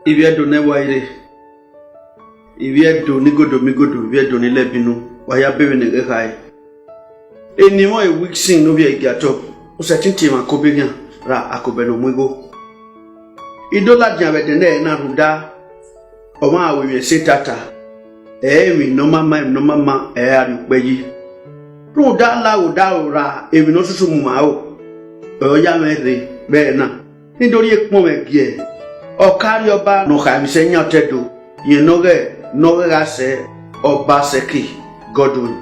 Il vient donner waire. Il vient donner godo migodo. Il vient donner les binous. Waya bebe ne rekai. Et ni moi wixing no vient gato. O certain tema kobenya ra akobeno mwigo. Idola diabe dene na ruda. Oma awe se tata. Mi no mama ari peyi. Ruda la uda ora emi no susu mu ma o. Ya mere be na. Nítorí ekpon me bie. Okari oba no ka mi se nya tedo. Yen no ga se Oba Seki Godwin.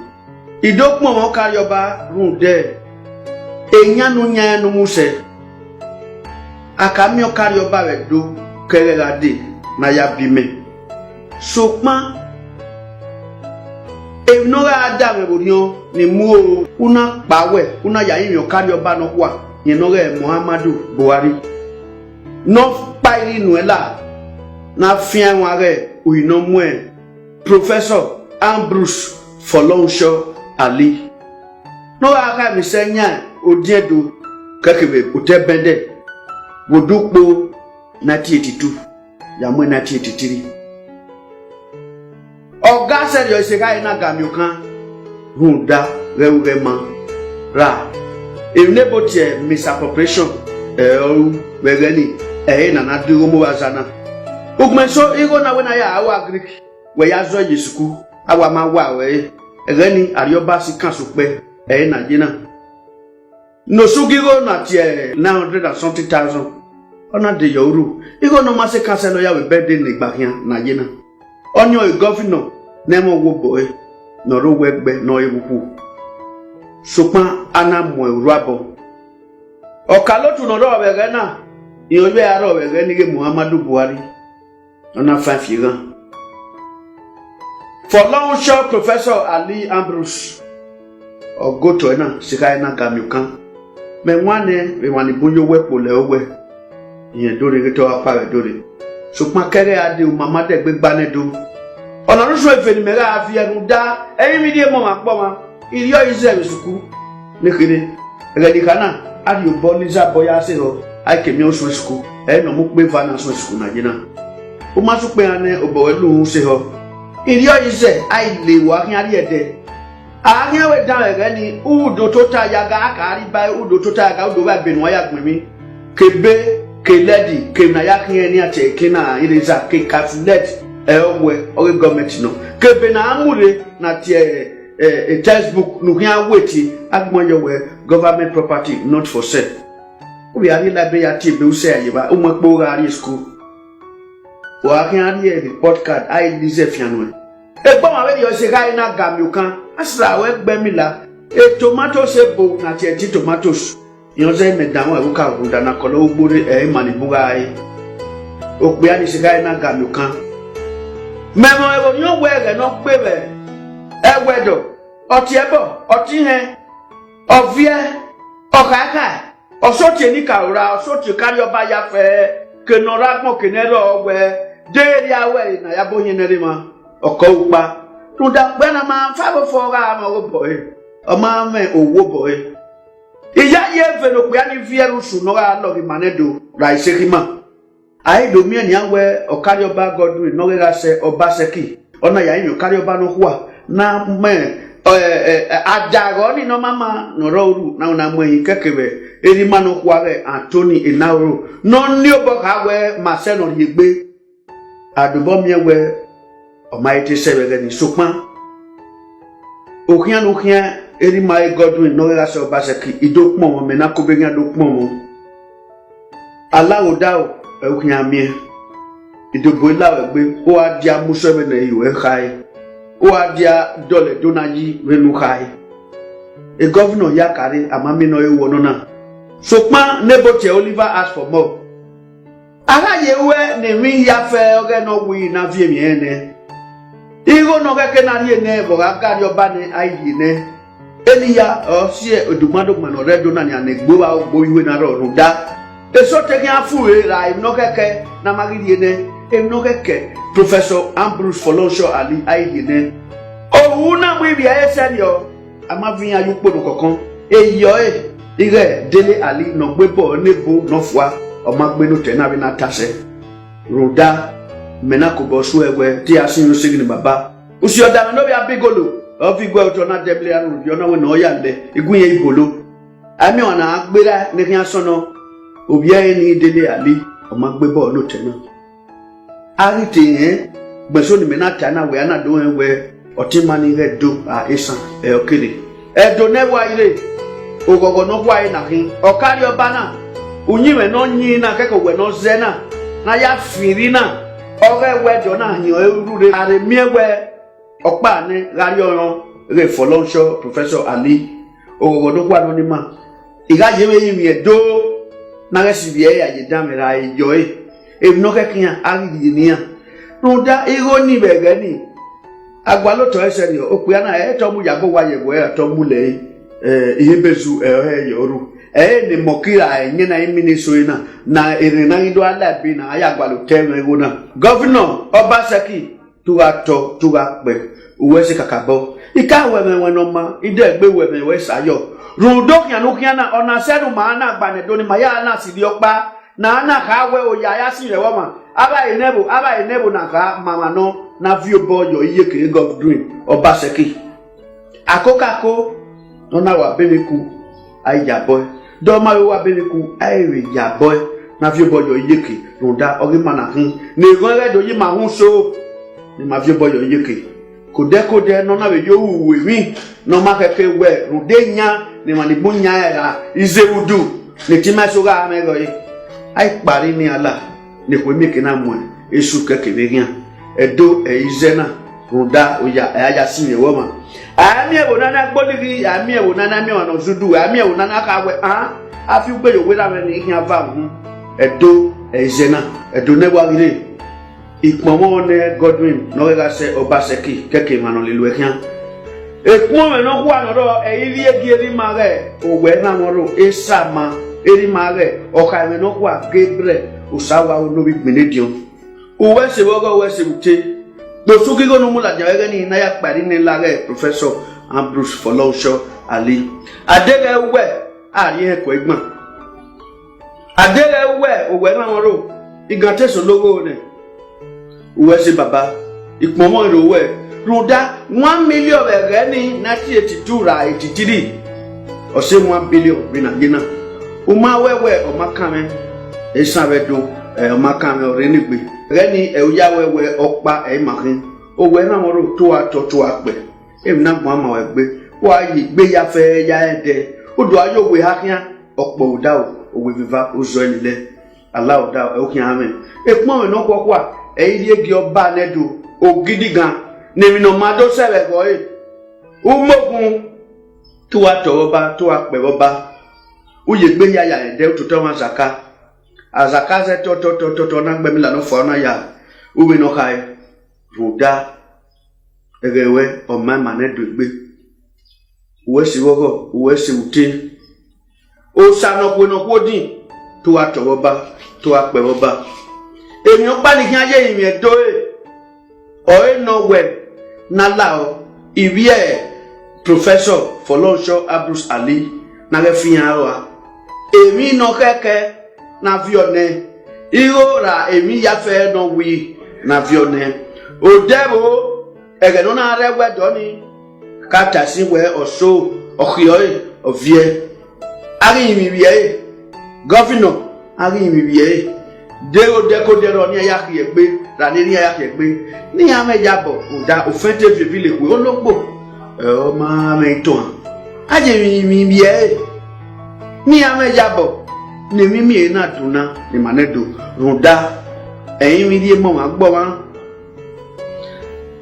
Idokmo mo okari oba runde. Enya no nya no muse. Akami okari oba we do kererade na ya bime. Sokma Evnora Adam ebonyo ni mu una pawe una ya yin okari oba no kwa. Yen no ge Muhammadu Buhari. No pairi nuela na fian ware uino mwe Professor Ambrose Folonsho Ali. No aka mi senya odiedo kakebe otebende wodukpo 1982 ya mwe 1983. Oga serio isega ina gamiokan runda rewurema ra enebotie misappropriation wegeni na na duro mo wazana ugmenso igo na wena ya awa Greek we ya zo Yesuku awa ma wa we egeni arioba si kan so pe na jina no sugiro na tie 900,000 ona de yoru igo no ma se cancel ya we birthday ni gbahian na jina onyo governor nemo wo boy no ro wegbe no ebuku sopa ana mo ruabo okalotu no ro we na Iyobe aro we ni Muhammadu Buhari ona 5 years. For long short Professor Ali Ambrose ogoto na sika na gamiukan me wane we wani bunyo wepo le owe yen dore geto apa dore so pa kere ade o mama de gbegba ne do ona no so efeni me ga afia nu da eyin mi die mo ma po ma iriyo ize suku ne kire egedi kana ari o boniza boya se ho Aike mi osu school no mo pe finance school na jina o ma su pe ane obowelu se ho iriyo ise ai le wa kin ari ede ahin we dan ere ni udo to ta ya ga akari ba udo to ta ga udo ba benu aya gbin mi kebe keledi ke na ya kin eni ate kina iriza ke calculate owe o government no kebe na amure na tie a textbook no hian weti agbon yo we government property not for sale. We are in Liberia team, you say, you are Umakbogari school. Working on the report card, I deserve Fianway. A bomb already, you say, I not gam, you can. As I work Bemila, a tomato sebo, not yet tomatoes. You say, Madame, I look out with an acolo, booty, a manibugai. Obiani cigar not gam, you can. Memorable, you wear no baby. A wedo, or tiebo, or tine, or via, or kaka. Osoti ni kaura osoti kari oba ya fe kenora gbon kenero we deri awe na ya boyin nerima oko upa tunda gbe na ma fa bo fora ma wo boy o ma me owo boy iya ye fe no pe ani vieru su no ga lo bi manedo ra isekima ai do mi ani awe okari oba Godwin no ga se Oba Seki ona ya yin okari oba no kwa na me ajago ni no mama no roru na una mwe kekebe eri manu kware Anthony Enaro no ni obo ka we Marcel no yegbe adubo mi we o ma ite sebe ni sopan okian eri mai Godwin no ga so Oba Seki idopon mo me na ko be nya dopon mo alawo dao okian mi idobo lawe gbe o adi amuso be na iwe khai o adia dole donaji wenu khai a governor yakare amami no ewo no na sokpa nebote Oliver asked for more ara yewe ne wi ya fe oge no wi na vie mi ene igo no keke na ri ene bo ga gari oba ni ayi ne eliya o sie odumado no redo na ni anegbo wa ogbo iwe na ro da eso te kan afu e ra no keke na magiri ene no keke Professor Ambrose Folonsho Ali Aidine. Oh, una we be a senior. Amavia you put kokon. Eyo ire Dele Ali no gbebo nebo no fwa o magbenu tena bi na tase. Roda mena ko bo so ewe ti asin usigi ni baba usi oda no be abigolo o fi gwe to na deble anu yo na we no ya nde igun ye ibolo ami ona agbera ni kian sono obi aye ni dele ali o ma gbe bo lo te na ari ti yen gbeso ni mena ta na we ana do ewe oti mani re do a isan e okere e do ne wa ire ogogo no kwa ina hin o kari oba na unyiwe no nyi na keko we no zena na ya firi na ore we do na hin erure are miewe opa ni gari oyan re folonsho Professor Ali ogogo no kwa no ni ma iga yewe yin e do na resi bi e ya je damira ijo e no kekian ari ni ya no da iro ni bege ni agbalo to ese ni o pe na e to mu yago wa yewo e to mu le ihe bezu e yoru ni mokira enye na imini so na irina ido ala bi na aya agbalo teme go na governor Obaseki tuga pe uwe se kakabo ika we no ma ide egbe we sayo rudo kian no kian na ona seru ma na agbane do ni ma ya na si di opa na ka we o ya si rewo ma aba enebo na ka mama no na view boy yo iye ke governor Obaseki akokako no na wa beniku ai ya boy do ma wa beniku ai re ya boy na view boy yo iye ke no da ori mana hin ni gon re do yi ma hun so ni ma view boy yo iye ke kode no na we yo wu mi no ma keke we ru de nya ni ma ni bunya era izewudu ni ti ma so ga me go yi ai pari ni ala ni ko mi ke na mo esu keke be yan edo izena runda oya aya si yewo ma ami e wonana gbodiri ami e wonana mi ona zudu ami e wonana ka we afi gbe yo we la me ni yan va hu edo izena edo ne wa ire ipomo ne Godwin no ga se Obaseki keke mano le lu ekian ekmo me no kwa no do e iri egi eri ma re owe na woro esama eri ma re o ka me no kwa Gabriel usawa no bi menedion uwe se bogo we se buti do suki go no mula jawe ni na ya pari ni la re Professor Ambrose Folonsho Ali adele we ari e ko egbon adele we owe na woro igante so logo ne uwe se baba ipomo ro we ruda 1 million ere ni 1982 ra 83 o se 1 billion bi na gina o ma wewe o makame e sabedo o makame o re ni gbe re ni e uya wewe opa e makin o we na mo ro to ape e na mo ama we gbe wa yi gbe ya fe ya ede o do ayo we hakian opo uda o we viva o zo ni le Allah uda e o kian amen e pon we no kwa e iri egi oba nedo ogidi gan nemi no mado sebe go e umogun to atoba to ape oba uye gbe ya ya ede to to mazaka azaka ze to na gbe mi la no fo na ya uwe no kai ruda egewe o mama nedo gbe uwe si wogo uwe si uti o sanopo no kodin to atoba to ape oba emi o pa ni kian ye imi edo o no we na lao iwie Professor Folonsho Ambrose Ali na le fian wa emi no keke na vione iro ra emi ya fe no wi na vione o debo ege no na re we do ni kata si we oso okioye ovie ari mi wie governor ari mi wie deko ni aya ki egbe ra ni aya ki egbe ni ame jabo oda ofente vivi le we ologbo o ma me to aje mi bie ni ame jabo ni mi na duna ni manedo roda eyin mi die mo ma gbo wa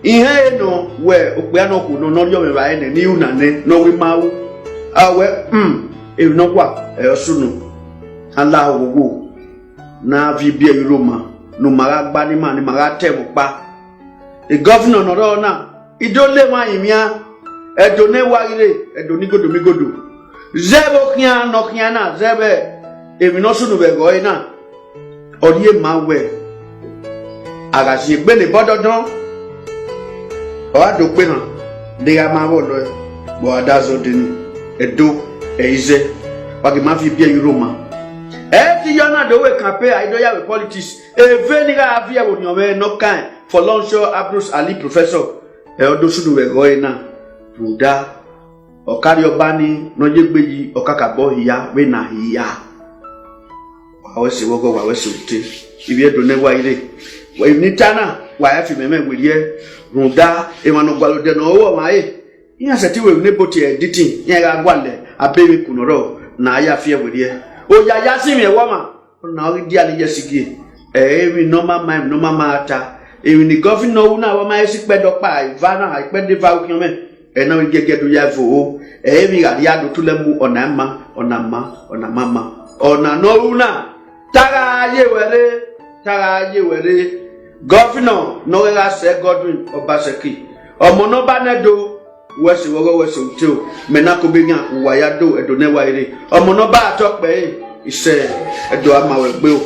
ihe no we ope ano ku no yo me ba ene ni una ne no we mawu awe e no kwa e osunu Allah wo na vi bia Roma no mara gba ni ma ni mara temu pa e governor no ro na idole wa yimia edo ne wa ire edo ni godo mi godo zebo kian no kian na zebe emi no sunu be go ina ori e ma we ara si gbe ni bododon o ado pe han de ga ma wo lo bo adazo din edo eize wa ki ma fi bia Roma e ti yo na do we campaign I do ya with politics even ga avia wo nyome no kan for Lonsho Abdus Ali professor odo sudu we go na ruda okari obani no jegbeyi okakabo hiya we na hiya wa se wogo wa se uti ibi edo ne wa ire we ni tana wa ya fi meme werie ruda e ma no gwalode no wo wa e iya seti we ne boti editing ya ga gwale abemi kunoro na ya fi werie o ya ya si me wo ma na o di ali yesigi we normal mind normal matter e ni governor una wa ma esi pedo pa ivana ha pe de va o kion me e na we gege do ya vo mi ga ya do tulemu ona mama ona no una tara ye were governor no ga se Godwin Obaseki omo no ba na do wesi wogo wesi utio me na ko be yan wa ya do edo ne wa ire omo no ba to pe ise edo ama we gbe o